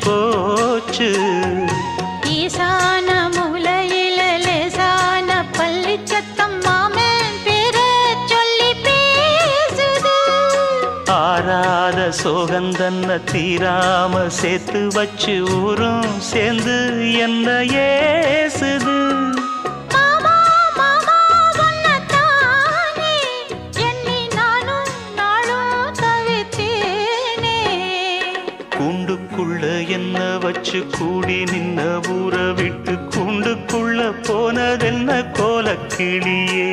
போச்சு ஈசான மூலையில லேசான பள்ளி சத்தம் மாமன் பேர சொல்லி பேசுது ஆறாத சோகந்தன்ன தீராம சேர்த்து வச்சு ஊரும் சேர்ந்து என்ன ஏசுது கூண்டுக்குள்ள என்ன வச்சு கூடி நின்ன ஊரை விட்டு கூண்டுக்குள்ள போனதென்ன கோலக்கிளியே